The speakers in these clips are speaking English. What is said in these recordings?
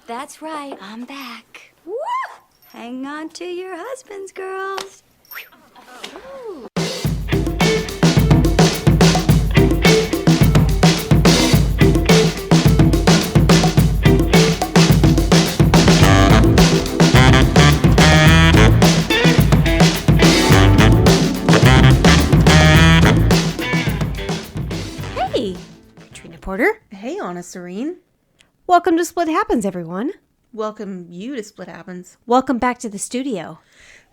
That's right, I'm back. Woo! Hang on to your husbands, girls. Hey, Katrina Porter. Hey, Anna Serene. Welcome to Split Happens, everyone. Welcome you to Split Happens. Welcome back to the studio.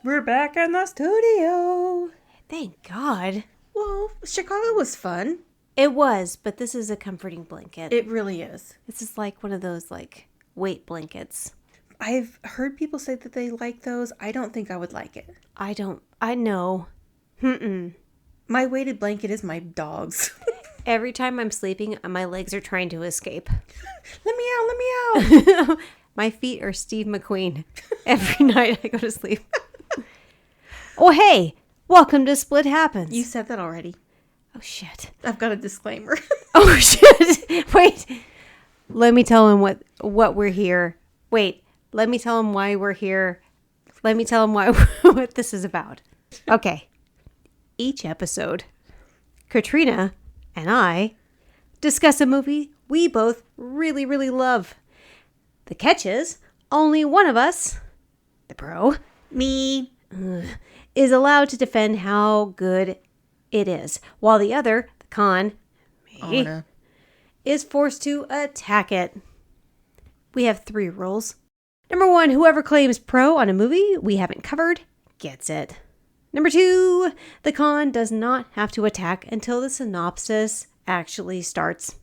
We're back in the studio. Thank God. Well, Chicago was fun. It was, but this is a comforting blanket. It really is. This is like one of those, weight blankets. I've heard people say that they like those. I don't think I would like it. I know. My weighted blanket is my dog's. Every time I'm sleeping, my legs are trying to escape. Let me out. My feet are Steve McQueen every night I go to sleep. Oh, hey, welcome to Split Happens. You said that already. Oh, shit. I've got a disclaimer. Oh, shit. Wait. Let me tell him what we're here. Wait. Let me tell him why we're here. Let me tell him what this is about. Okay. Each episode, Katrina and I discuss a movie we both really, really love. The catch is, only one of us, the pro, Me. is allowed to defend how good it is, while the other, the con, me, Anna. is forced to attack it. We have 3 rules. Number 1, whoever claims pro on a movie we haven't covered gets it. Number 2, the con does not have to attack until the synopsis actually starts.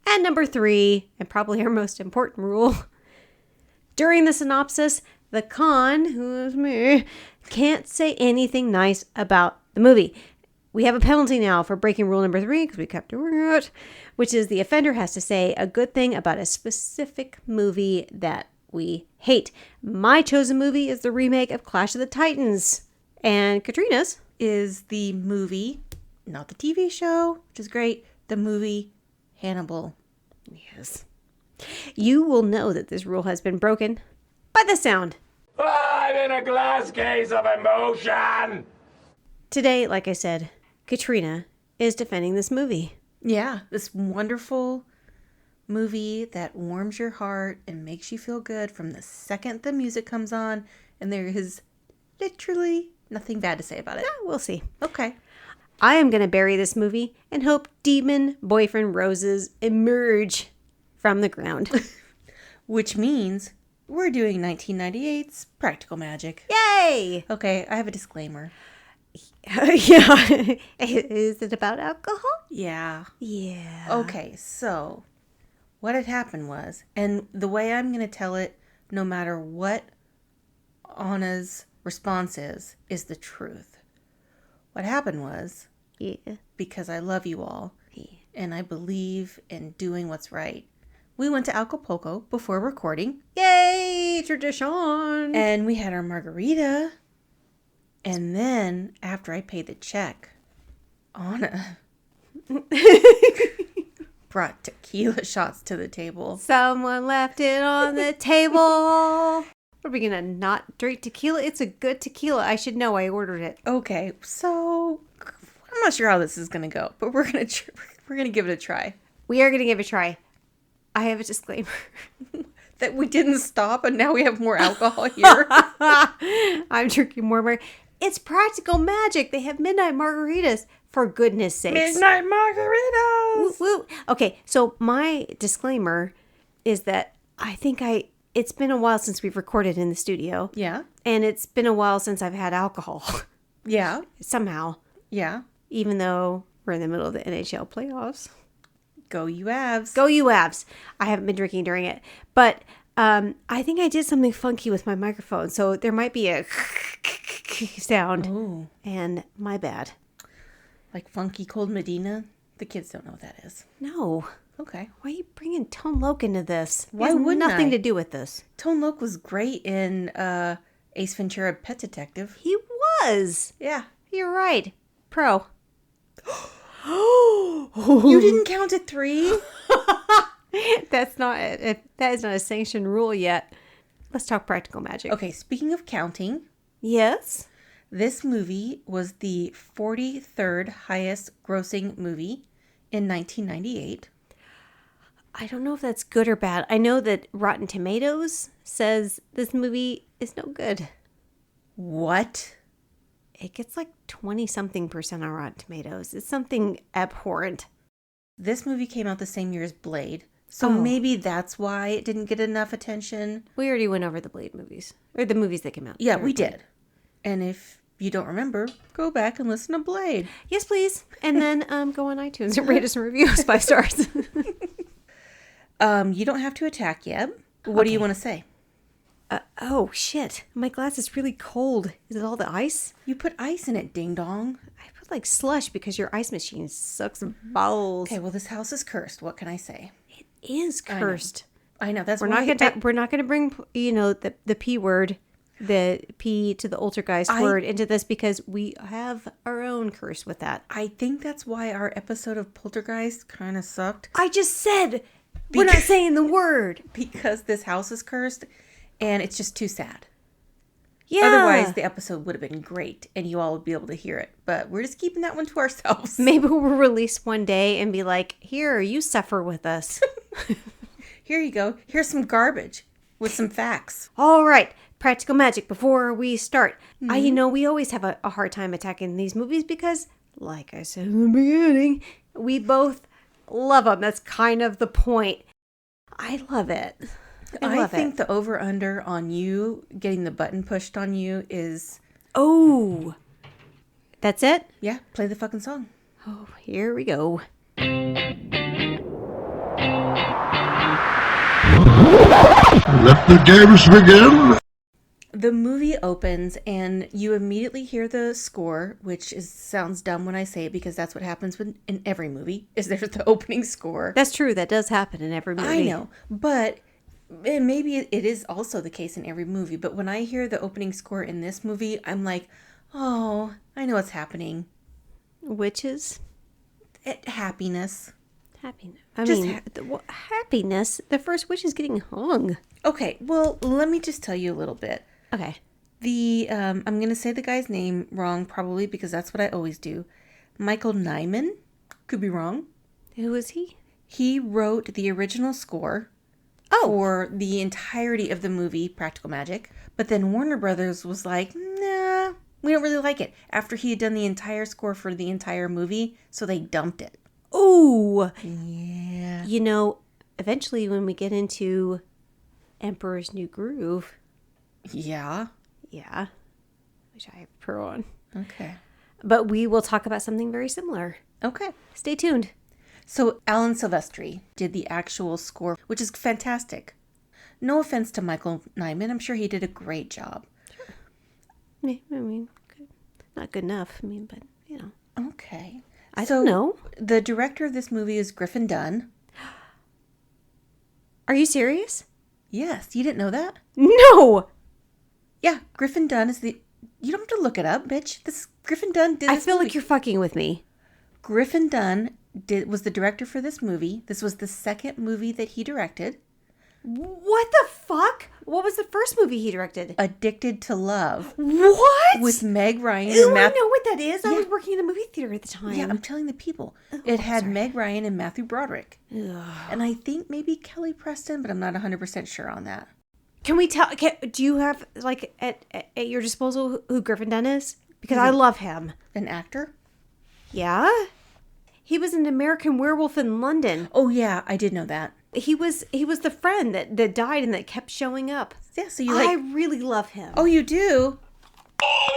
And number 3, and probably our most important rule, during the synopsis, the con, who is me, can't say anything nice about the movie. We have a penalty now for breaking rule number 3, because we kept doing it, which is the offender has to say a good thing about a specific movie that we hate. My chosen movie is the remake of Clash of the Titans. And Katrina's Is the movie, not the TV show, which is great, the movie Hannibal. Yes. You will know that this rule has been broken by the sound. I'm in a glass case of emotion! Today, like I said, Katrina is defending this movie. Yeah, this wonderful movie that warms your heart and makes you feel good from the second the music comes on, and there is literally nothing bad to say about it. We'll see. Okay. I am going to bury this movie and hope demon boyfriend roses emerge from the ground. Which means we're doing 1998's Practical Magic. Yay! Okay, I have a disclaimer. Yeah. Is it about alcohol? Yeah. Yeah. Okay, so what had happened was, and the way I'm going to tell it, no matter what Anna's response is the truth. What happened was, Yeah. because I love you all, and I believe in doing what's right, we went to Acapulco before recording. Yay! Tradition! And we had our margarita. And then, after I paid the check, Anna brought tequila shots to the table. Someone left it on the table. Are we gonna not drink tequila? It's a good tequila. I should know. I ordered it. Okay, so I'm not sure how this is gonna go, but we're gonna give it a try. We are gonna give it a try. I have a disclaimer. That we didn't stop, and now we have more alcohol here. I'm drinking more. It's Practical Magic. They have midnight margaritas. For goodness sakes. Midnight margaritas. Woo, woo. Okay, so my disclaimer is that it's been a while since we've recorded in the studio. Yeah. And it's been a while since I've had alcohol. Yeah. Somehow. Yeah. Even though we're in the middle of the NHL playoffs. Go you Avs. Go you Avs. I haven't been drinking during it. But I think I did something funky with my microphone. So there might be a sound. Ooh. And my bad. Like Funky Cold Medina? The kids don't know what that is. No. Okay. Why are you bringing Tone Loc into this? Why It has wouldn't nothing I? to do with this. Tone Loc was great in Ace Ventura Pet Detective. He was. Yeah. You're right. Pro. You didn't count to 3? That is not a sanctioned rule yet. Let's talk practical magic. Okay, speaking of counting, Yes. this movie was the 43rd highest grossing movie in 1998. I don't know if that's good or bad. I know that Rotten Tomatoes says this movie is no good. What? It gets like 20-something% on Rotten Tomatoes. It's something abhorrent. This movie came out the same year as Blade, so Oh. maybe that's why it didn't get enough attention. We already went over the Blade movies. Or the movies that came out. Yeah, we did. And if you don't remember, go back and listen to Blade. Yes, please. And then go on iTunes and rate us and review us 5 stars. You don't have to attack yet. What do you want to say? Oh, shit. My glass is really cold. Is it all the ice? You put ice in it, ding dong. I put like slush because your ice machine sucks balls. Okay, well, this house is cursed. What can I say? It is cursed. I know that's We're why not gonna bring the P word, the P to the Altergeist word into this because we have our own curse with that. I think that's why our episode of Poltergeist kind of sucked. I just said we're not saying the word Because this house is cursed and it's just too sad. Yeah. Otherwise, the episode would have been great and you all would be able to hear it. But we're just keeping that one to ourselves. Maybe we'll release one day and be like, "Here, you suffer with us." Here you go. Here's some garbage with some facts. All right, practical magic before we start. We always have a hard time attacking these movies because, like I said in the beginning, we both love them. That's kind of the point. I love it. I think the over-under on you getting the button pushed on you is... Oh, that's it? Yeah, play the fucking song. Oh, here we go. Let the games begin. The movie opens and you immediately hear the score, which sounds dumb when I say it because that's what happens in every movie, is there's the opening score. That's true. That does happen in every movie. I know, but maybe it is also the case in every movie. But when I hear the opening score in this movie, I'm like, oh, I know what's happening. Witches? Happiness. Happiness. Happiness. The first witch is getting hung. Okay, well, let me just tell you a little bit. Okay. I'm going to say the guy's name wrong probably because that's what I always do. Michael Nyman. Could be wrong. Who is he? He wrote the original score for the entirety of the movie Practical Magic. But then Warner Brothers was like, nah, we don't really like it. After he had done the entire score for the entire movie, so they dumped it. Ooh. Yeah. Eventually when we get into Emperor's New Groove. Yeah. Yeah. Which I have pro on. Okay. But we will talk about something very similar. Okay. Stay tuned. So Alan Silvestri did the actual score, which is fantastic. No offense to Michael Nyman. I'm sure he did a great job. Sure. Not good enough. But, Okay. I don't know. The director of this movie is Griffin Dunne. Are you serious? Yes. You didn't know that? No! Yeah. Griffin Dunne is the... You don't have to look it up, bitch. Griffin Dunne did this I feel movie. like you're fucking with me. Griffin Dunne was the director for this movie. This was the second movie that he directed. What the fuck? What was the first movie he directed? Addicted to Love. What? With Meg Ryan Ew, and I Matthew... know what that is. I was working in a movie theater at the time. Yeah, I'm telling the people. It had Meg Ryan and Matthew Broderick. Ugh. And I think maybe Kelly Preston, but I'm not 100% sure on that. Can we tell? Do you have at your disposal who Griffin Dunne is? Because I love him. An actor? Yeah, he was an American Werewolf in London. Oh yeah, I did know that. He was the friend that died and that kept showing up. Yeah, so you I really love him. Oh, you do?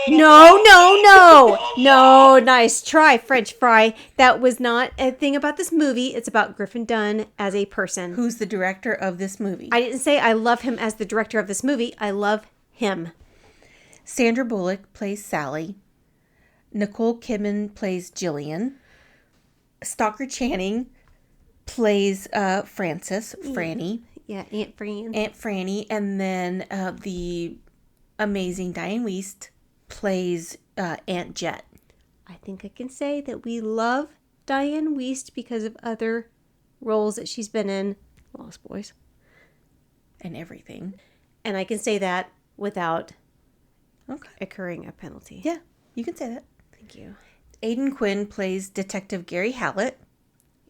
No, nice try, French fry. That was not a thing about this movie. It's about Griffin Dunne as a person. Who's the director of this movie? I didn't say I love him as the director of this movie. I love him. Sandra Bullock plays Sally. Nicole Kidman plays Jillian. Stockard Channing plays Frances, Franny. Yeah, Aunt Fran. Aunt Franny. And then the amazing Dianne Wiest plays Aunt Jet. I think I can say that we love Dianne Wiest because of other roles that she's been in, Lost Boys. and everything. And I can say that without Okay. incurring a penalty. Yeah, you can say that. Thank you. Aidan Quinn plays Detective Gary Hallett.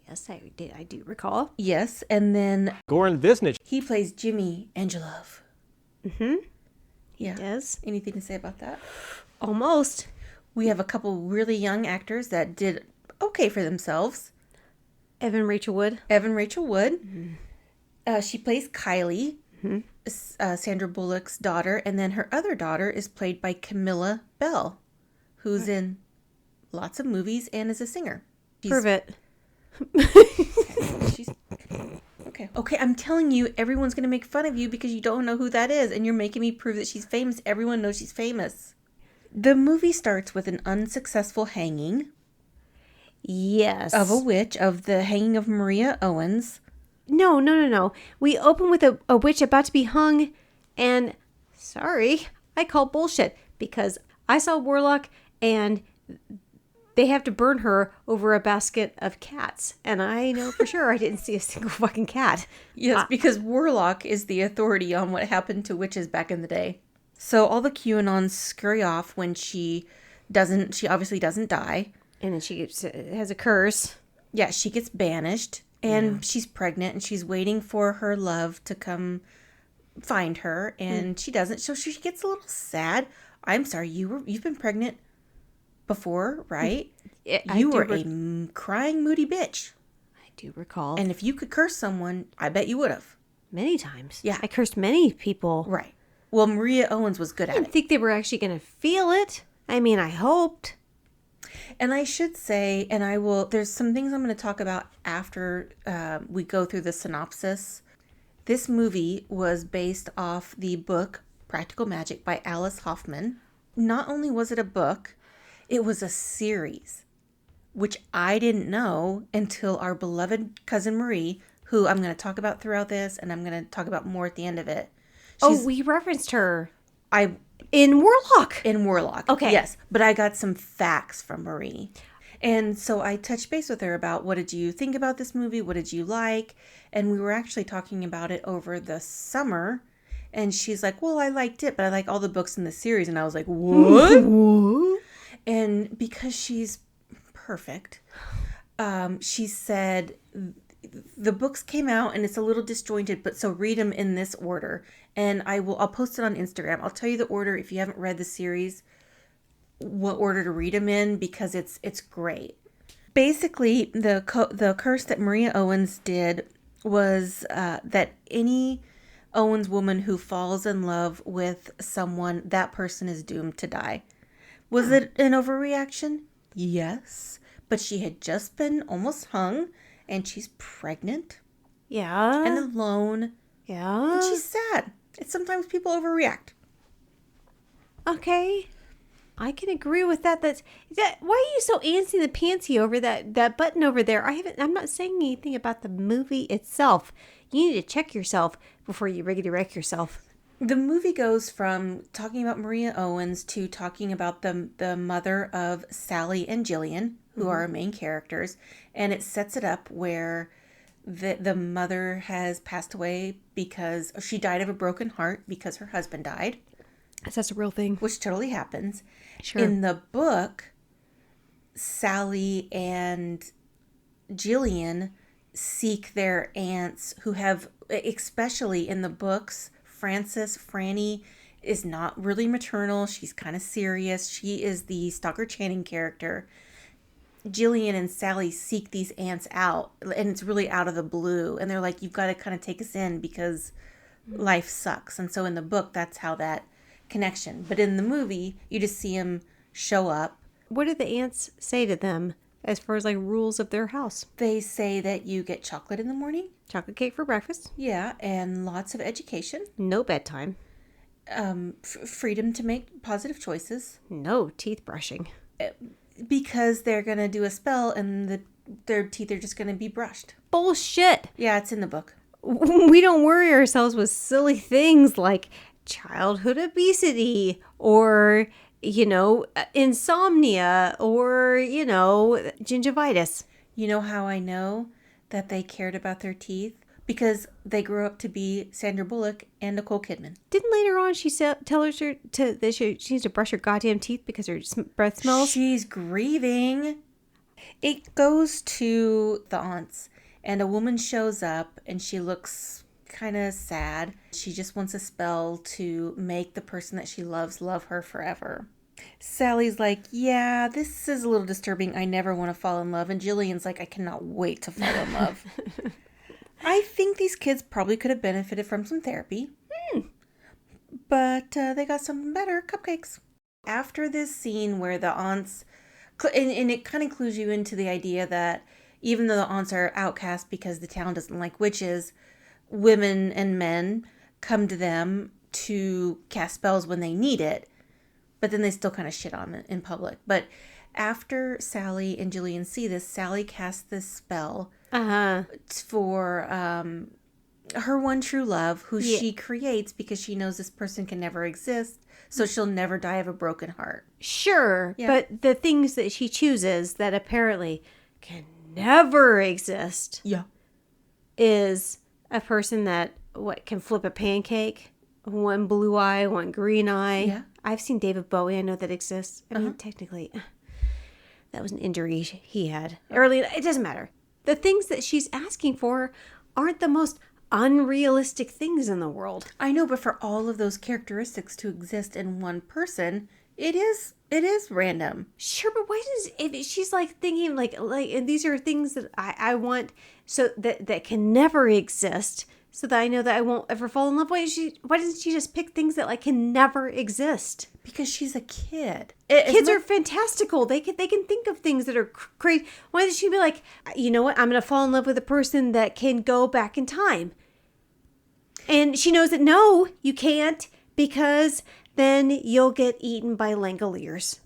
Yes, I do recall. Yes, and then Goran Visnich. he plays Jimmy Angelov. Mm-hmm. Yeah. Yes. Anything to say about that? Almost. We have a couple really young actors that did okay for themselves. Evan Rachel Wood. Evan Rachel Wood. She plays Kylie, Sandra Bullock's daughter, and then her other daughter is played by Camilla Bell, who's in lots of movies and is a singer. Prove it. She's okay. I'm telling you, everyone's gonna make fun of you because you don't know who that is, and you're making me prove that she's famous. Everyone knows she's famous. The movie starts with an unsuccessful hanging Yes. of a witch, of the hanging of Maria Owens. No. We open with a witch about to be hung, and sorry, I call bullshit because I saw Warlock and they have to burn her over a basket of cats. And I know for sure I didn't see a single fucking cat. Yes, because Warlock is the authority on what happened to witches back in the day. So all the QAnons scurry off when she obviously doesn't die. And then she has a curse. Yeah, she gets banished and she's pregnant and she's waiting for her love to come find her and she doesn't. So she gets a little sad. I'm sorry, you've been pregnant before, right? You were a crying, moody bitch. I do recall. And if you could curse someone, I bet you would have. Many times. Yeah. I cursed many people. Right. Well, Maria Owens was good I at didn't it. think they were actually going to feel it. I mean, I hoped. And I should say, there's some things I'm going to talk about after we go through the synopsis. This movie was based off the book Practical Magic by Alice Hoffman. Not only was it a book, it was a series, which I didn't know until our beloved cousin Marie, who I'm going to talk about throughout this, and I'm going to talk about more at the end of it. We referenced her In in Warlock. Warlock. Okay. Yes, but I got some facts from Marie. And so I touched base with her about what did you think about this movie? What did you like? And we were actually talking about it over the summer. And she's like, well, I liked it, but I like all the books in the series. And I was like, what? And because she's perfect, she said the books came out and it's a little disjointed, but so read them in this order. And I'll post it on Instagram. I'll tell you the order if you haven't read the series, what order to read them in, because it's great. Basically, the curse that Maria Owens did was that any Owens woman who falls in love with someone, that person is doomed to die. Was it an overreaction? Yes. But she had just been almost hung, and she's pregnant Yeah. and alone, Yeah. and she's sad. Sometimes people overreact. Okay. I can agree with that. Why are you so antsy the pantsy over that button over there? I'm not saying anything about the movie itself. You need to check yourself before you riggedy wreck yourself. The movie goes from talking about Maria Owens to talking about the mother of Sally and Jillian, who are our main characters, and it sets it up where the mother has passed away because she died of a broken heart because her husband died. That's a real thing. Which totally happens. Sure. In the book, Sally and Jillian seek their aunts who have, especially in the books, Franny is not really maternal. She's kind of serious. She is the Stockard Channing character. Jillian and Sally seek these aunts out, and it's really out of the blue. And they're like, you've got to kind of take us in because life sucks. And so in the book, that's how that connection. But in the movie, you just see him show up. What do the aunts say to them as far as like rules of their house? They say that you get chocolate in the morning. Chocolate cake for breakfast. Yeah, and lots of education. No bedtime. Freedom to make positive choices. No teeth brushing. Because they're going to do a spell and their teeth are just going to be brushed. Bullshit. Yeah, it's in the book. We don't worry ourselves with silly things like childhood obesity or, insomnia or, gingivitis. You know how I know that they cared about their teeth? because they grew up to be Sandra Bullock and Nicole Kidman. Didn't later on she tell her that she needs to brush her goddamn teeth because her breath smells? She's grieving. It goes to the aunts, and a woman shows up, and she looks kind of sad. She just wants a spell to make the person that she loves love her forever. Sally's like, yeah, this is a little disturbing. I never want to fall in love. And Jillian's like, I cannot wait to fall in love. I think these kids probably could have benefited from some therapy. But they got something better, cupcakes. After this scene where the aunts, and it kind of clues you into the idea that even though the aunts are outcast because the town doesn't like witches, women and men come to them to cast spells when they need it. But then they still kind of shit on it in public. But after Sally and Jillian see this, Sally casts this spell for her one true love, who she creates because she knows this person can never exist. So she'll never die of a broken heart. Sure, but the things that she chooses that apparently can never exist is a person that can flip a pancake, one blue eye, one green eye. Yeah. I've seen David Bowie. I know that exists. I mean, technically, that was an injury he had early. It doesn't matter. The things that she's asking for aren't the most unrealistic things in the world. I know, but for all of those characteristics to exist in one person, it is random. Sure, but why does if she's like thinking like and these are things that I want so that can never exist, so that I know that I won't ever fall in love. Why doesn't she just pick things that like can never exist? Because she's a kid. Kids are fantastical. They can think of things that are crazy. Why does she be like, you know what? I'm going to fall in love with a person that can go back in time. And she knows that no, you can't, because then you'll get eaten by Langoliers.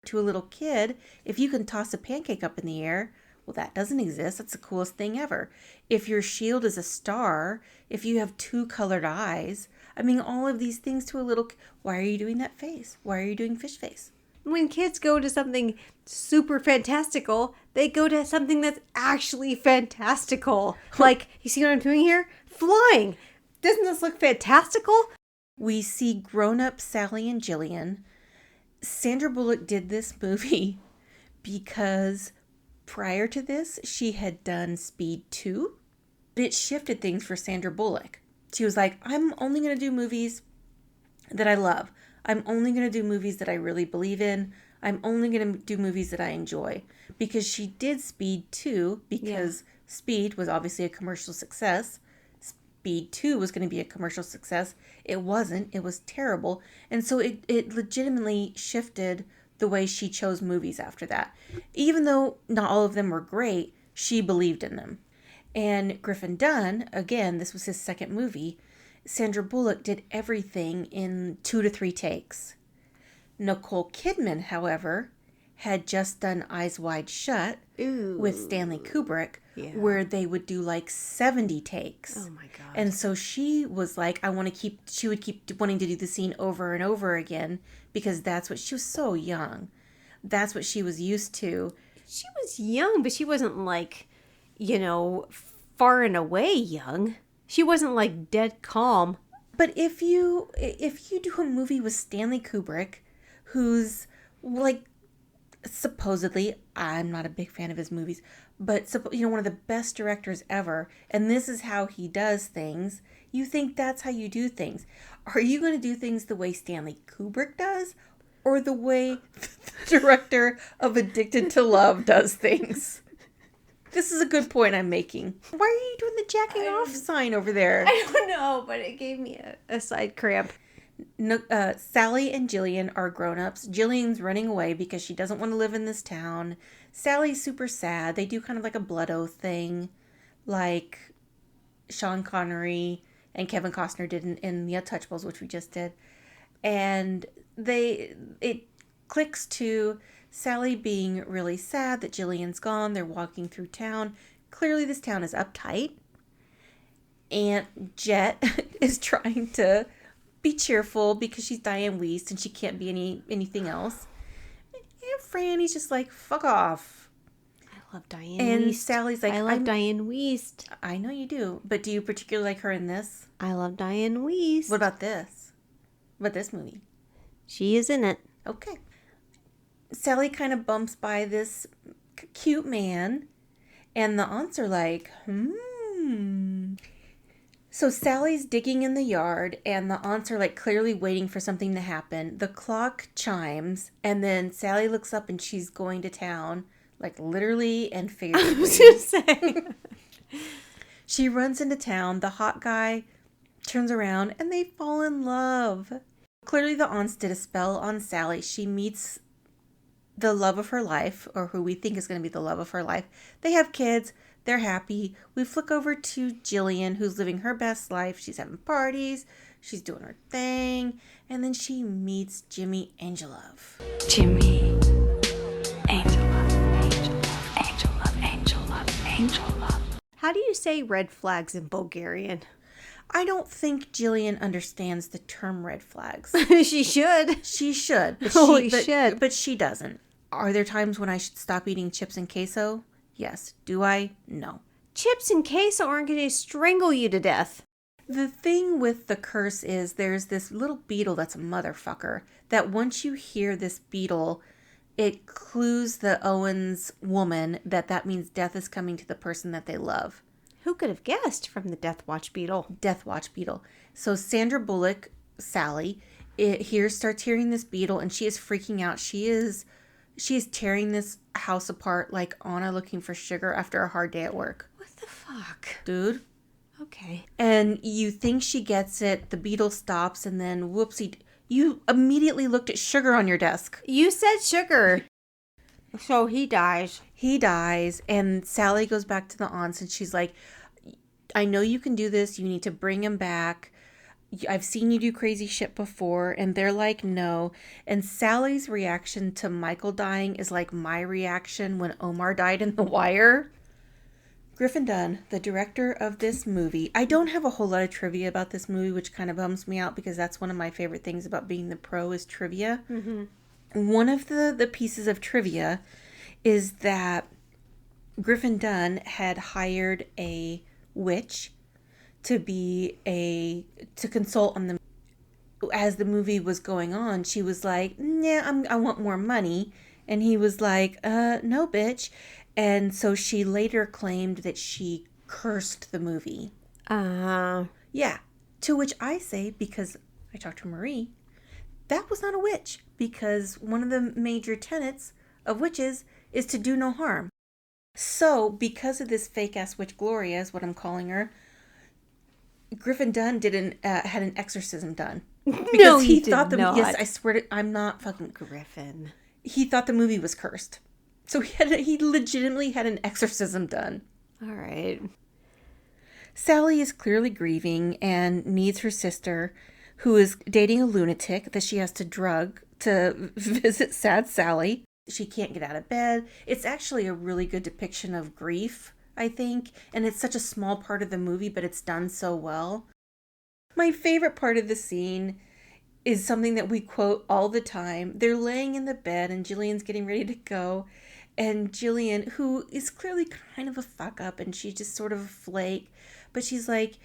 To a little kid, if you can toss a pancake up in the air, well, that doesn't exist. That's the coolest thing ever. If your shield is a star, if you have two colored eyes, I mean, all of these things to a little... Why are you doing that face? Why are you doing fish face? When kids go to something super fantastical, they go to something that's actually fantastical. Like, you see what I'm doing here? Flying. Doesn't this look fantastical? We see grown-up Sally and Jillian. Sandra Bullock did this movie because prior to this, she had done Speed 2. It shifted things for Sandra Bullock. She was like, I'm only going to do movies that I love. I'm only going to do movies that I really believe in. I'm only going to do movies that I enjoy. Because she did Speed 2 because Speed was obviously a commercial success. Speed 2 was going to be a commercial success. It wasn't. It was terrible. And so it legitimately shifted the way she chose movies after that. Even though not all of them were great, she believed in them. And Griffin Dunne, again, this was his second movie. Sandra Bullock did everything in 2 to 3 takes. Nicole Kidman, however, had just done Eyes Wide Shut with Stanley Kubrick, where they would do like 70 takes. Oh my God. And so she was like, she would keep wanting to do the scene over and over again because she was so young. That's what she was used to. She was young, but she wasn't like, far and away young. She wasn't like dead calm. But if you do a movie with Stanley Kubrick, who's like supposedly, I'm not a big fan of his movies, but one of the best directors ever, and this is how he does things, you think that's how you do things. Are you going to do things the way Stanley Kubrick does, or the way the director of Addicted to Love does things? This is a good point I'm making. Why are you doing the jacking off sign over there? I don't know, but it gave me a side cramp. No, Sally and Jillian are grown-ups. Jillian's running away because she doesn't want to live in this town. Sally's super sad. They do kind of like a blood oath thing, like Sean Connery and Kevin Costner did in The Untouchables, which we just did. And it clicks to Sally being really sad that Jillian's gone. They're walking through town. Clearly this town is uptight. Aunt Jet is trying to be cheerful because she's Dianne Wiest and she can't be anything else. And Franny's just like, fuck off. love Dianne And Wiest. Sally's like, I love Dianne Wiest. I know you do, but do you particularly like her in this? I love Dianne Wiest. What about this? What about this movie? She is in it. Okay. Sally kind of bumps by this cute man, and the aunts are like, So Sally's digging in the yard, and the aunts are like clearly waiting for something to happen. The clock chimes, and then Sally looks up and she's going to town, like literally and figuratively. I was gonna say. She runs into town. The hot guy turns around, and they fall in love. Clearly, the aunts did a spell on Sally. She meets the love of her life, or who we think is going to be the love of her life. They have kids. They're happy. We flick over to Jillian, who's living her best life. She's having parties. She's doing her thing. And then she meets Jimmy Angelov. Jimmy. Angel love, angel love, angel love, angel love, angel love. How do you say red flags in Bulgarian? I don't think Jillian understands the term red flags. She should. She should. But Holy but, shit. But she doesn't. Are there times when I should stop eating chips and queso? Yes. Do I? No. Chips and queso aren't going to strangle you to death. The thing with the curse is there's this little beetle that's a motherfucker that once you hear this beetle, it clues the Owens woman that means death is coming to the person that they love. Who could have guessed from the Death Watch beetle? Death Watch beetle. So Sandra Bullock, Sally, starts hearing this beetle, and she is freaking out. She is tearing this house apart like Anna looking for sugar after a hard day at work. What the fuck? Dude. Okay. And you think she gets it. The beetle stops, and then whoopsie. You immediately looked at sugar on your desk. You said sugar. So he dies. He dies, and Sally goes back to the aunts, and she's like, I know you can do this. You need to bring him back. I've seen you do crazy shit before. And they're like, no. And Sally's reaction to Michael dying is like my reaction when Omar died in The Wire. Griffin Dunne, the director of this movie. I don't have a whole lot of trivia about this movie, which kind of bums me out because that's one of my favorite things about being the pro is trivia. Mm-hmm. One of the pieces of trivia is that Griffin Dunne had hired a witch to consult on the as the movie was going on. She was like, "Nah, I want more money," and he was like, "No, bitch." And so she later claimed that she cursed the movie. Yeah. To which I say, because I talked to Marie, that was not a witch, because one of the major tenets of witches is to do no harm. So, because of this fake-ass witch Gloria, is what I'm calling her, Griffin Dunne had an exorcism done. Because No, he did thought not. Yes, I swear to, I'm not fucking Griffin. He thought the movie was cursed. So he legitimately had an exorcism done. All right. Sally is clearly grieving and needs her sister, who is dating a lunatic that she has to drug to visit sad Sally. She can't get out of bed. It's actually a really good depiction of grief, I think. And it's such a small part of the movie, but it's done so well. My favorite part of the scene is something that we quote all the time. They're laying in the bed and Jillian's getting ready to go. And Jillian, who is clearly kind of a fuck up and she's just sort of a flake, but she's like,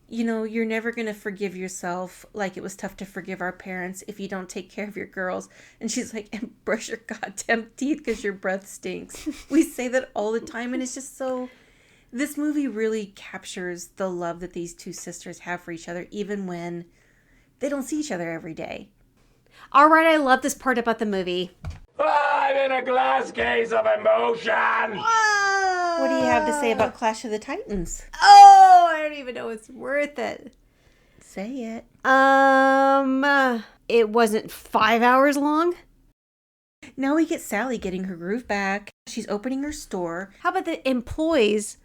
you know, you're never going to forgive yourself like it was tough to forgive our parents if you don't take care of your girls. And she's like, and brush your goddamn teeth because your breath stinks. We say that all the time, and it's just so... This movie really captures the love that these two sisters have for each other, even when they don't see each other every day. All right, I love this part about the movie. I'm in a glass case of emotion. What do you have to say about Clash of the Titans? Oh, I don't even know it's worth it. Say it. It wasn't 5 hours long. Now we get Sally getting her groove back. She's opening her store. How about that employs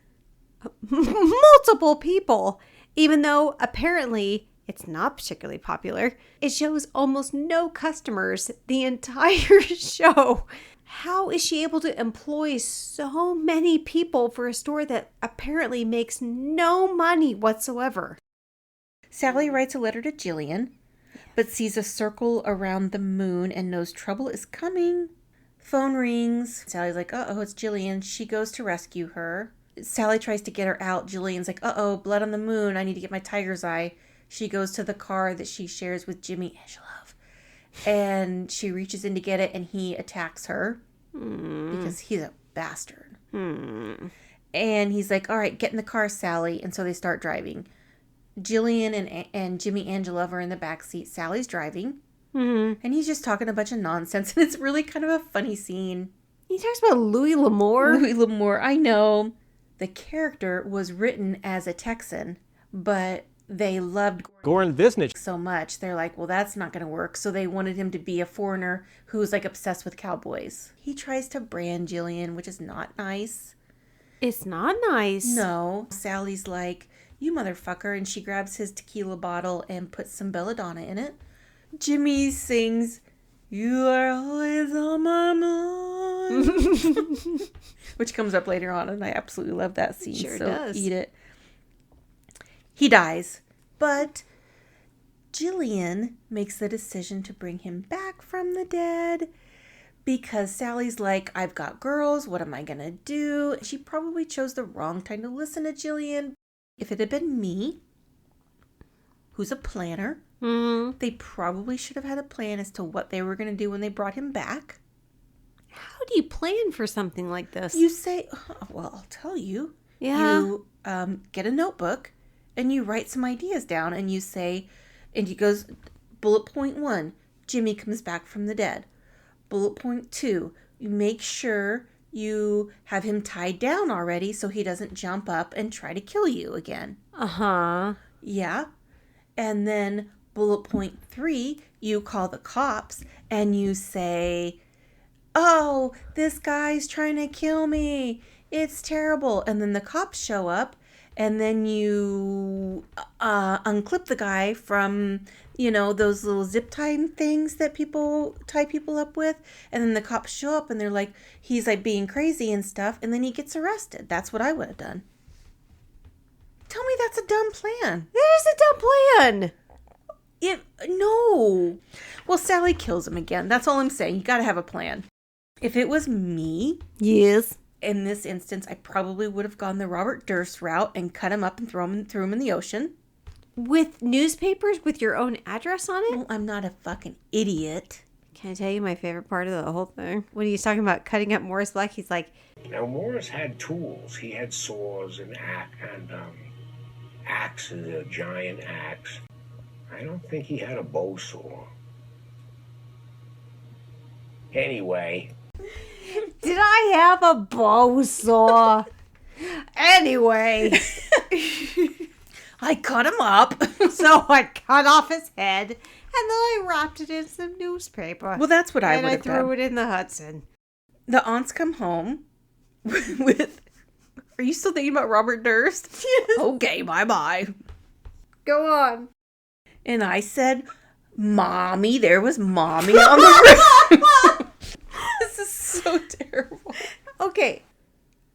multiple people, even though apparently it's not particularly popular. It shows almost no customers the entire show. How is she able to employ so many people for a store that apparently makes no money whatsoever? Sally writes a letter to Jillian, but sees a circle around the moon and knows trouble is coming. Phone rings. Sally's like, uh-oh, it's Jillian. She goes to rescue her. Sally tries to get her out. Jillian's like, uh-oh, blood on the moon. I need to get my tiger's eye. She goes to the car that she shares with Jimmy Angelov. And she reaches in to get it, and he attacks her because he's a bastard. And he's like, all right, get in the car, Sally. And so they start driving. Jillian and Jimmy Angelov are in the backseat. Sally's driving. And he's just talking a bunch of nonsense. And it's really kind of a funny scene. He talks about Louis L'Amour. Louis L'Amour, I know. The character was written as a Texan, but they loved Goran Visnich so much. They're like, well, that's not going to work. So they wanted him to be a foreigner who's like obsessed with cowboys. He tries to brand Jillian, which is not nice. It's not nice. No. Sally's like, you motherfucker. And she grabs his tequila bottle and puts some belladonna in it. Jimmy sings, you are always on my mind. Which comes up later on, and I absolutely love that scene. Sure so does. Eat it. He dies, but Jillian makes the decision to bring him back from the dead because Sally's like, I've got girls. What am I going to do? She probably chose the wrong time to listen to Jillian. If it had been me, who's a planner, they probably should have had a plan as to what they were going to do when they brought him back. How do you plan for something like this? You say, well, I'll tell you. Yeah. You get a notebook and you write some ideas down and you say, and he goes, bullet point 1, Jimmy comes back from the dead. Bullet point 2, you make sure you have him tied down already so he doesn't jump up and try to kill you again. Uh-huh. Yeah. And then bullet point 3, you call the cops and you say, oh, this guy's trying to kill me. It's terrible. And then the cops show up and then you unclip the guy from, those little zip tie things that people tie people up with. And then the cops show up and they're like, he's like being crazy and stuff. And then he gets arrested. That's what I would have done. Tell me that's a dumb plan. That is a dumb plan. No. Well, Sally kills him again. That's all I'm saying. You got to have a plan. If it was me, Yes. in this instance, I probably would have gone the Robert Durst route and cut him up and threw him in the ocean. With newspapers with your own address on it? Well, I'm not a fucking idiot. Can I tell you my favorite part of the whole thing? When he's talking about cutting up Morris Black, he's like, Now, Morris had tools. He had saws and axes, a giant axe. I don't think he had a bow saw. Anyway, did I have a bow saw? Anyway, I cut him up. so I cut off his head and then I wrapped it in some newspaper. Well, that's what I would and I have threw done. it in the Hudson. The aunts come home with... Are you still thinking about Robert Durst? Yes. Okay, bye-bye. Go on. And I said, Mommy, there was Mommy on the roof. This is so terrible. Okay.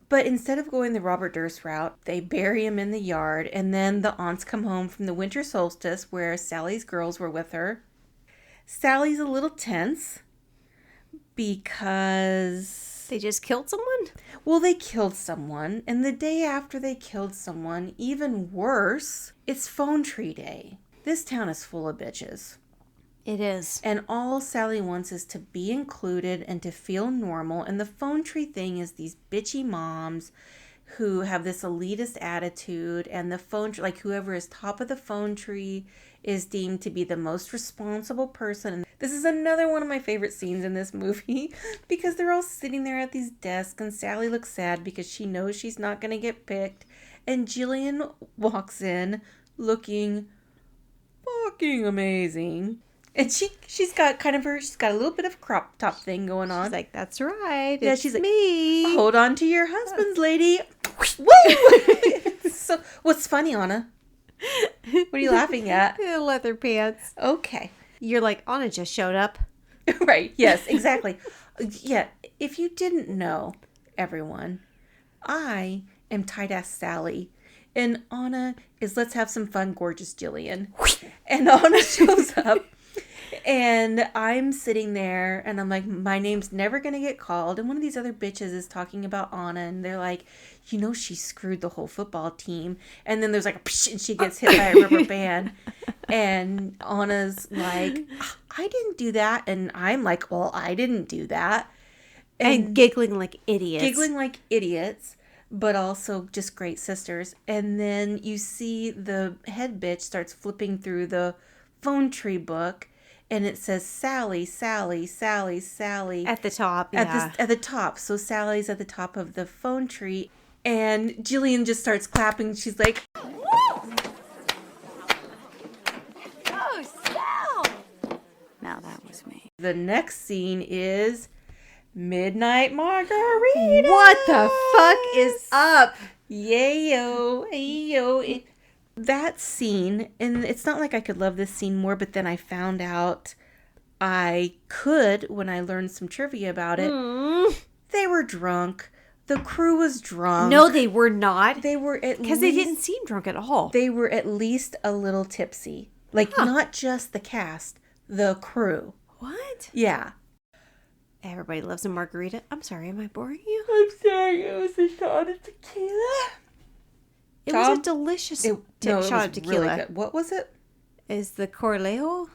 But instead of going the Robert Durst route, they bury him in the yard. And then the aunts come home from the winter solstice where Sally's girls were with her. Sally's a little tense because... They just killed someone? Well, they killed someone. And the day after they killed someone, even worse, it's phone tree day. This town is full of bitches. It is. And all Sally wants is to be included and to feel normal. And the phone tree thing is these bitchy moms who have this elitist attitude. And the phone tree, like whoever is top of the phone tree is deemed to be the most responsible person. And this is another one of my favorite scenes in this movie because they're all sitting there at these desks and Sally looks sad because she knows she's not going to get picked. And Jillian walks in looking fucking amazing. And she's got she's got a little bit of crop top thing going on. She's like, that's right. Yeah, It's she's like, me. Hold on to your husbands, lady. Woo! So, what's funny, Anna? What are you laughing at? The leather pants. Okay. You're like, Anna just showed up. Right. Yes, exactly. Yeah. If you didn't know, everyone, I am tight-ass Sally. And Anna is let's have some fun, gorgeous Jillian. And Anna shows up. And I'm sitting there and I'm like, my name's never going to get called. And one of these other bitches is talking about Anna and they're like, she screwed the whole football team. And then there's like a psh, and she gets hit by a rubber band. And Anna's like, I didn't do that. And I'm like, well, I didn't do that. And giggling like idiots. But also just great sisters. And then you see the head bitch starts flipping through the phone tree book. And it says Sally, Sally, Sally, Sally. At the top, yeah. At the top. So Sally's at the top of the phone tree. And Jillian just starts clapping. She's like, Oh, Sal! Now that was me. the next scene is Midnight Margarita. What the fuck is up? Yayo. That scene, and it's not like I could love this scene more, but then I found out I could when I learned some trivia about it. They were drunk. The crew was drunk. No, they were not. They were at least... Because they didn't seem drunk at all. They were at least a little tipsy. Like, not just the cast, the crew. What? Yeah. Everybody loves a margarita. I'm sorry, am I boring you? I'm sorry, it was a shot of tequila. It was a delicious shot of tequila. Really good. What was it? Is the Corlejo?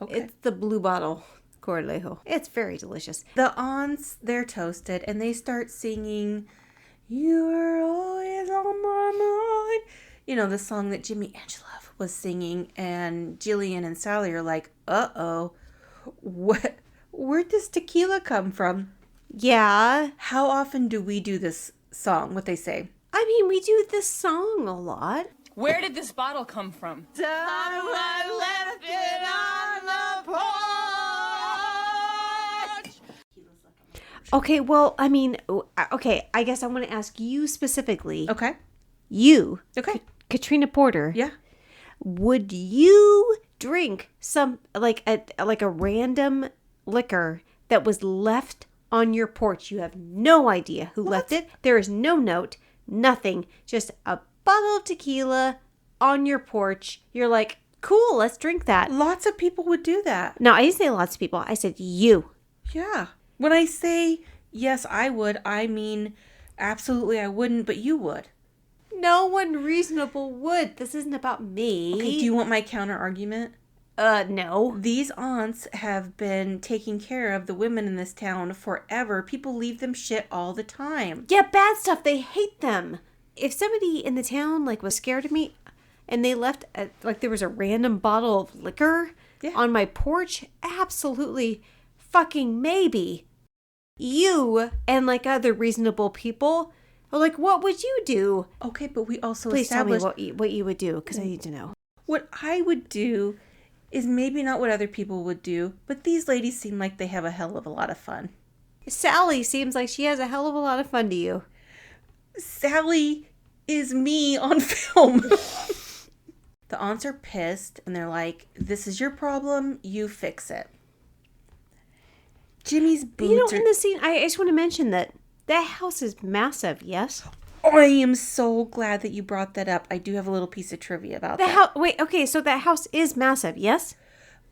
Okay. It's the blue bottle Corlejo. It's very delicious. The aunts, they're toasted, and they start singing, "You Are Always on My Mind." The song that Jimmy Angela was singing, and Jillian and Sally are like, uh-oh, where'd this tequila come from? Yeah. How often do we do this song, what they say? I mean, we do this song a lot. Where did this bottle come from? Okay, well, I mean, okay, I guess I want to ask you specifically. Okay. You. Okay. Katrina Porter. Yeah. Would you drink some, like a random liquor that was left on your porch? You have no idea who left it. There is no note, nothing. Just a bottle of tequila on your porch. You're like, cool, let's drink that. Lots of people would do that. No, I didn't say lots of people. I said you. Yeah. When I say, yes, I would, I mean, absolutely I wouldn't, but you would. No one reasonable would. This isn't about me. Okay, do you want my counter argument? No. These aunts have been taking care of the women in this town forever. People leave them shit all the time. Yeah, bad stuff. They hate them. If somebody in the town, was scared of me and they left, there was a random bottle of liquor on my porch, absolutely fucking maybe. You and, other reasonable people are what would you do? Okay, but we also Please tell me established... what you would do, because I need to know. What I would do is maybe not what other people would do, but these ladies seem like they have a hell of a lot of fun. Sally seems like she has a hell of a lot of fun to you. Sally is me on film. The aunts are pissed, and they're like, this is your problem, you fix it. Jimmy's boots in the scene, I just want to mention that house is massive, yes? I am so glad that you brought that up. I do have a little piece of trivia about that. Wait, okay, so that house is massive, yes?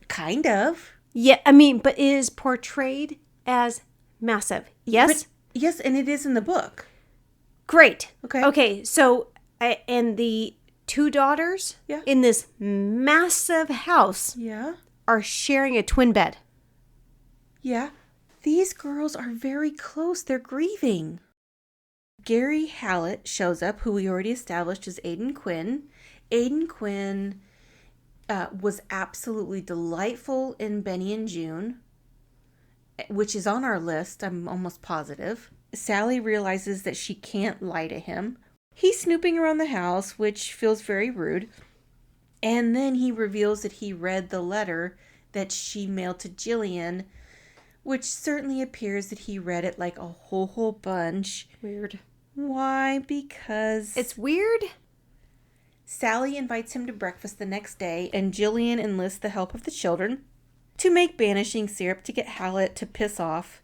Kind of. Yeah, I mean, but it is portrayed as massive, yes? But, yes, and it is in the book. Great. Okay. Okay, so, and the two daughters in this massive house are sharing a twin bed. Yeah. These girls are very close. They're grieving. Gary Hallett shows up, who we already established is Aidan Quinn. Aidan Quinn was absolutely delightful in Benny and June, which is on our list, I'm almost positive. Sally realizes that she can't lie to him. He's snooping around the house, which feels very rude. And then he reveals that he read the letter that she mailed to Jillian, which certainly appears that he read it like a whole bunch. Weird. Why? Because... It's weird. Sally invites him to breakfast the next day, and Jillian enlists the help of the children to make banishing syrup to get Hallett to piss off.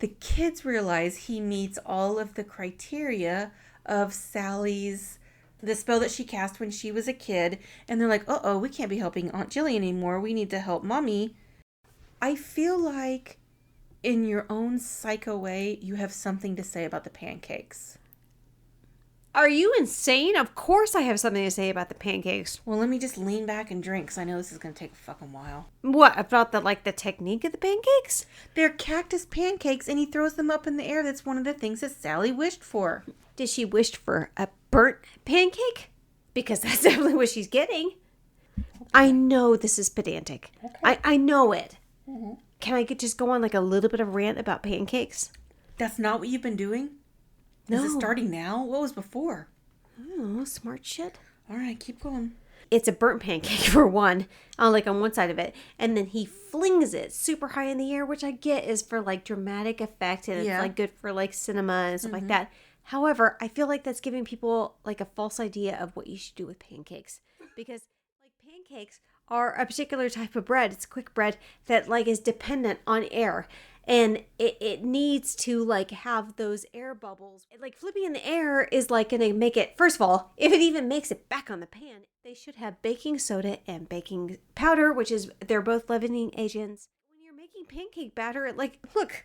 The kids realize he meets all of the criteria of Sally's the spell that she cast when she was a kid. And they're like, uh-oh, we can't be helping Aunt Jillian anymore. We need to help Mommy. I feel like in your own psycho way, you have something to say about the pancakes. Are you insane? Of course I have something to say about the pancakes. Well, let me just lean back and drink, because I know this is going to take a fucking while. What, about the technique of the pancakes? They're cactus pancakes, and he throws them up in the air. That's one of the things that Sally wished for. Did she wish for a burnt pancake? Because that's definitely what she's getting. Okay. I know this is pedantic. Okay. I know it. Mm-hmm. Can I just go on like a little bit of rant about pancakes? That's not what you've been doing? No. Is it starting now? What was before? I don't know, smart shit. All right, keep going. It's a burnt pancake for one, on one side of it. And then he flings it super high in the air, which I get is for like dramatic effect. And it's good for like cinema and stuff like that. However, I feel like that's giving people like a false idea of what you should do with pancakes. Because like pancakes are a particular type of bread. It's quick bread that like is dependent on air. And it needs to like have those air bubbles. Like flipping in the air is like going to make it, first of all, if it even makes it back on the pan, they should have baking soda and baking powder, which is, they're both leavening agents. When you're making pancake batter, like, look,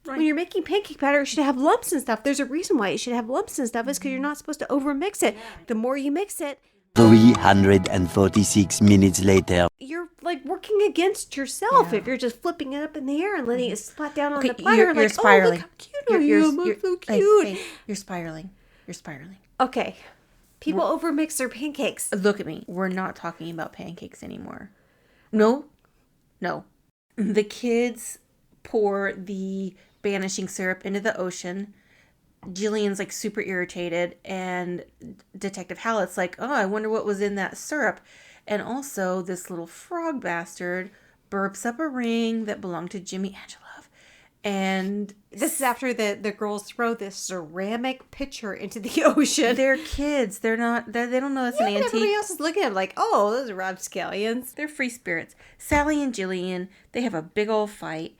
when you're making pancake batter, it should have lumps and stuff. There's a reason why it should have lumps and stuff is because you're not supposed to over mix it. The more you mix it, 346 minutes later. You're like working against yourself if you're just flipping it up in the air and letting it splat down on the platter. You're spiraling. Oh, look how cute I am. I'm so cute. Hey, you're spiraling. You're spiraling. Okay. People overmix their pancakes. Look at me. We're not talking about pancakes anymore. No. The kids pour the banishing syrup into the ocean. Jillian's like super irritated, and Detective Hallett's like, oh, I wonder what was in that syrup. And also this little frog bastard burps up a ring that belonged to Jimmy Angelov. And this is after the girls throw this ceramic pitcher into the ocean. They're kids. They don't know it's an antique. Everybody else is looking at them like, oh, those are rapscallions. They're free spirits. Sally and Jillian, they have a big old fight.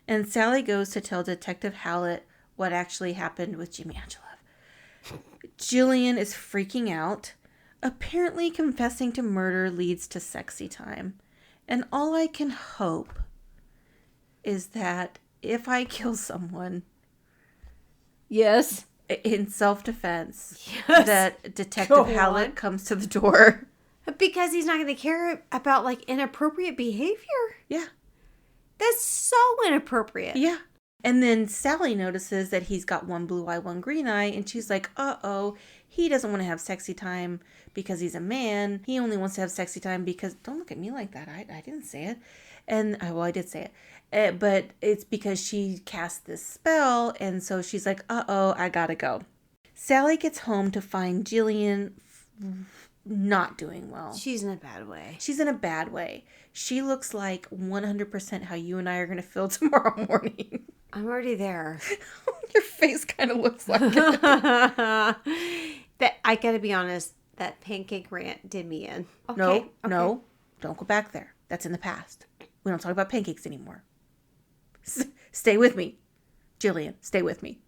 And Sally goes to tell Detective Hallett what actually happened with Jimmy Angelov. Jillian is freaking out. Apparently confessing to murder leads to sexy time. And all I can hope is that if I kill someone... Yes. In self-defense, that Detective Hallett comes to the door. Because he's not going to care about, like, inappropriate behavior? Yeah. That's so inappropriate. Yeah. And then Sally notices that he's got one blue eye, one green eye, and she's like, uh-oh, he doesn't want to have sexy time because he's a man. He only wants to have sexy time because, don't look at me like that, I didn't say it. And, well, I did say it. But it's because she cast this spell, and so she's like, uh-oh, I gotta go. Sally gets home to find Jillian not doing well. She's in a bad way. She's in a bad way. She looks like 100% how you and I are going to feel tomorrow morning. I'm already there. Your face kind of looks like it. That I gotta be honest, that pancake rant did me in. Okay, No, don't go back there. That's in the past. We don't talk about pancakes anymore. Stay with me. Jillian, stay with me.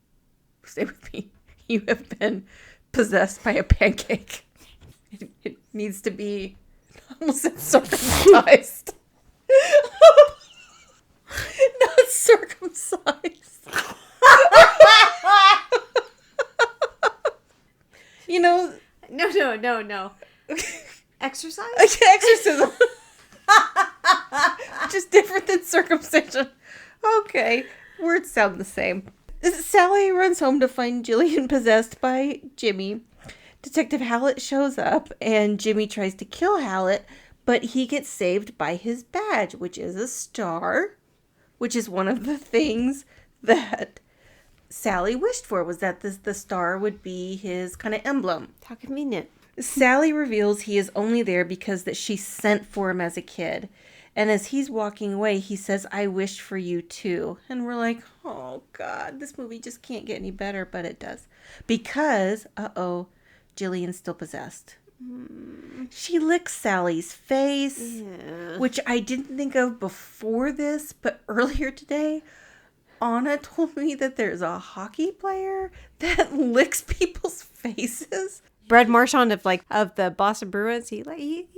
Stay with me. You have been possessed by a pancake. It needs to be almost circumcised. Not circumcised. You know. No. Exercise? Exorcism. Just different than circumcision. Okay. Words sound the same. Sally runs home to find Jillian possessed by Jimmy. Detective Hallett shows up, and Jimmy tries to kill Hallett, but he gets saved by his badge, which is a star, which is one of the things that Sally wished for, was that the star would be his kind of emblem. How convenient. Sally reveals he is only there because that she sent for him as a kid. And as he's walking away, he says, I wished for you too. And we're like, oh God, this movie just can't get any better, but it does. Because, Jillian's still possessed. She licks Sally's face, which I didn't think of before this, but earlier today, Anna told me that there's a hockey player that licks people's faces. Brad Marchand of the Boston Bruins, he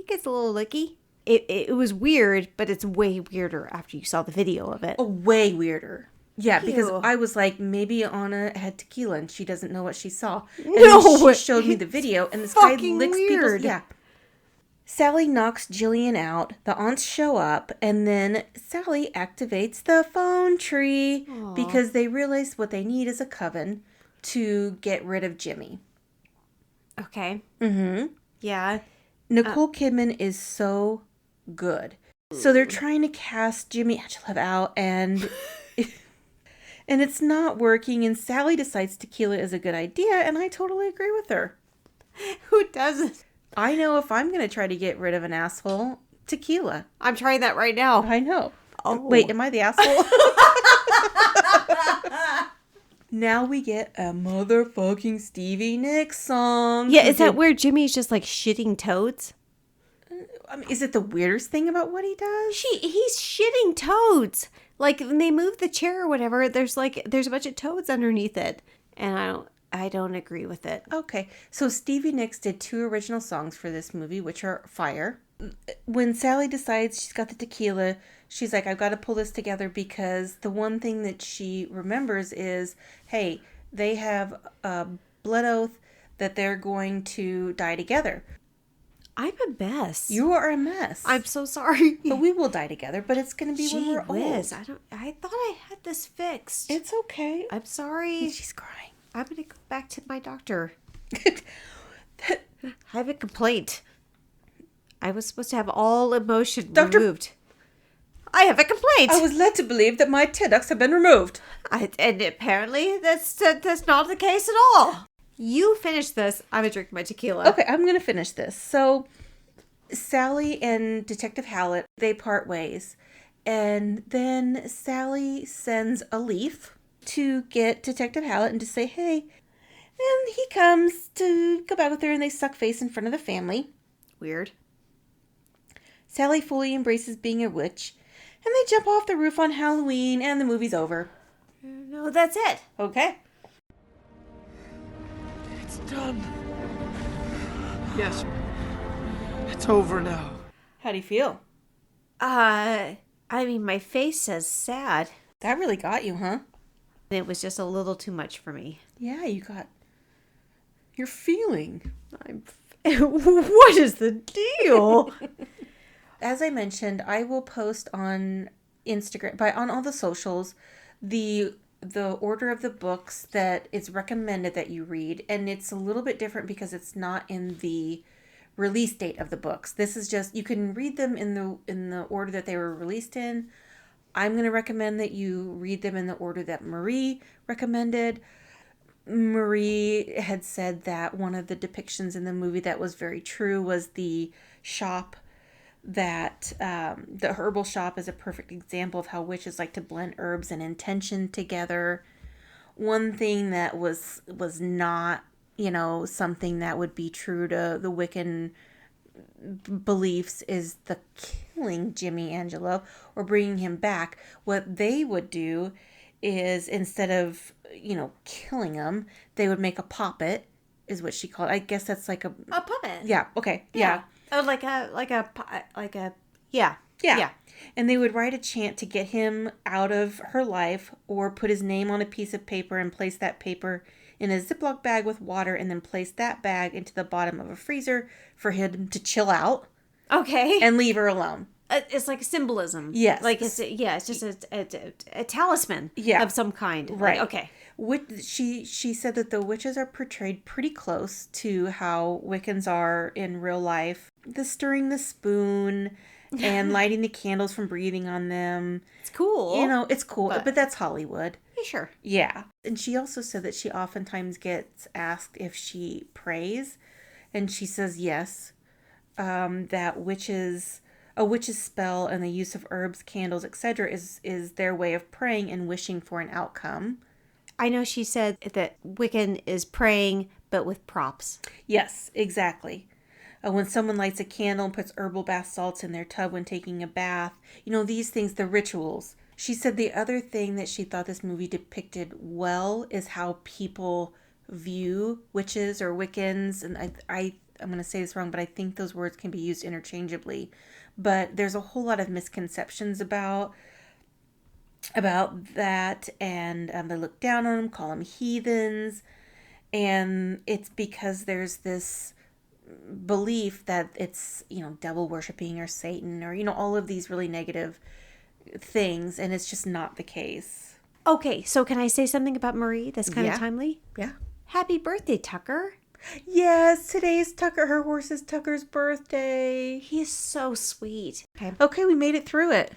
gets a little licky. It was weird, but it's way weirder after you saw the video of it. Oh, way weirder. Yeah, because Ew. I was like, maybe Anna had tequila and she doesn't know what she saw. And No, then she showed me the video, and this guy fucking licks weird. people's... Yeah. Sally knocks Jillian out, the aunts show up, and then Sally activates the phone tree because they realize what they need is a coven to get rid of Jimmy. Okay. Mm-hmm. Yeah. Nicole Kidman is so good. So they're trying to cast Jimmy Angelov out, and and it's not working, and Sally decides tequila is a good idea, and I totally agree with her. Who doesn't? I know if I'm going to try to get rid of an asshole, tequila. I'm trying that right now. I know. Oh. Wait, am I the asshole? Now we get a motherfucking Stevie Nicks song. Yeah, is that where Jimmy's just like shitting toads? I mean, is it the weirdest thing about what he does? He's shitting toads. Like when they move the chair or whatever, there's a bunch of toads underneath it, and I don't agree with it. Okay, so Stevie Nicks did 2 original songs for this movie, which are fire. When Sally decides she's got the tequila, she's like, I've got to pull this together because the one thing that she remembers is, hey, they have a blood oath that they're going to die together. I'm a mess. You are a mess. I'm so sorry. But we will die together, but it's going to be when we're old. I thought I had this fixed. It's okay. I'm sorry. She's crying. I'm going to go back to my doctor. I have a complaint. I was supposed to have all emotion removed. I have a complaint. I was led to believe that my tear ducts have been removed. And apparently that's not the case at all. You finish this. I'm going to drink my tequila. Okay, I'm going to finish this. So, Sally and Detective Hallett, they part ways. And then Sally sends a leaf to get Detective Hallett and to say, hey. And he comes to go back with her and they suck face in front of the family. Weird. Sally fully embraces being a witch. And they jump off the roof on Halloween and the movie's over. No, that's it. Okay. It's done. Yes. It's over now. How do you feel? I mean, my face says sad. That really got you, huh? It was just a little too much for me. Yeah, you're feeling. What is the deal? As I mentioned, I will post on Instagram, on all the socials, the order of the books that it's recommended that you read, and it's a little bit different because it's not in the release date of the books. This is just, you can read them in the order that they were released in. I'm going to recommend that you read them in the order that Marie recommended. Marie had said that one of the depictions in the movie that was very true was the shop, that the herbal shop is a perfect example of how witches like to blend herbs and intention together. One thing that was not, something that would be true to the Wiccan beliefs is the killing Jimmy Angelo or bringing him back. What they would do is instead of, killing him, they would make a poppet, is what she called it. I guess that's like a puppet. Yeah. Okay. Yeah. Oh, yeah. Yeah. And they would write a chant to get him out of her life or put his name on a piece of paper and place that paper in a Ziploc bag with water and then place that bag into the bottom of a freezer for him to chill out. Okay. And leave her alone. It's like a symbolism. Yes. Like it's just a talisman of some kind. Right. Like, okay. She said that the witches are portrayed pretty close to how Wiccans are in real life. The stirring the spoon and lighting the candles from breathing on them. It's cool. It's cool, but that's Hollywood. Yeah, sure. Yeah. And she also said that she oftentimes gets asked if she prays, and she says yes. That a witch's spell and the use of herbs, candles, etc. is their way of praying and wishing for an outcome. I know she said that Wiccan is praying, but with props. Yes, exactly. When someone lights a candle and puts herbal bath salts in their tub when taking a bath, these things, the rituals. She said the other thing that she thought this movie depicted well is how people view witches or Wiccans, and I'm going to say this wrong, but I think those words can be used interchangeably. But there's a whole lot of misconceptions about that, and they look down on them, call them heathens, and it's because there's this belief that it's, devil worshiping or Satan or, all of these really negative things, and it's just not the case. Okay, so can I say something about Marie that's kind of timely? Yeah. Happy birthday, Tucker. Yes, today's Tucker, her horse's Tucker's birthday. He is so sweet. Okay, we made it through it.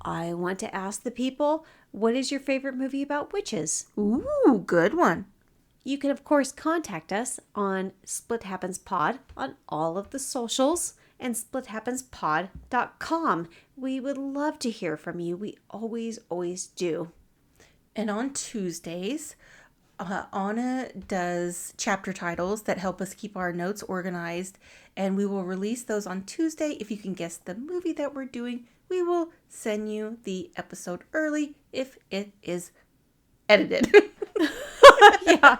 I want to ask the people, what is your favorite movie about witches? Ooh, good one. You can, of course, contact us on Split Happens Pod on all of the socials and splithappenspod.com. We would love to hear from you. We always, always do. And on Tuesdays, Anna does chapter titles that help us keep our notes organized, and we will release those on Tuesday. If you can guess the movie that we're doing, we will send you the episode early if it is edited. Yeah.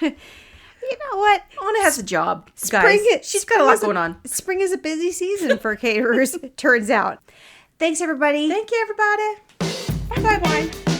You know what? Anna has a job, guys. She's got a lot going on. Spring is a busy season for caterers, it turns out. Thanks, everybody. Thank you, everybody. Bye-bye.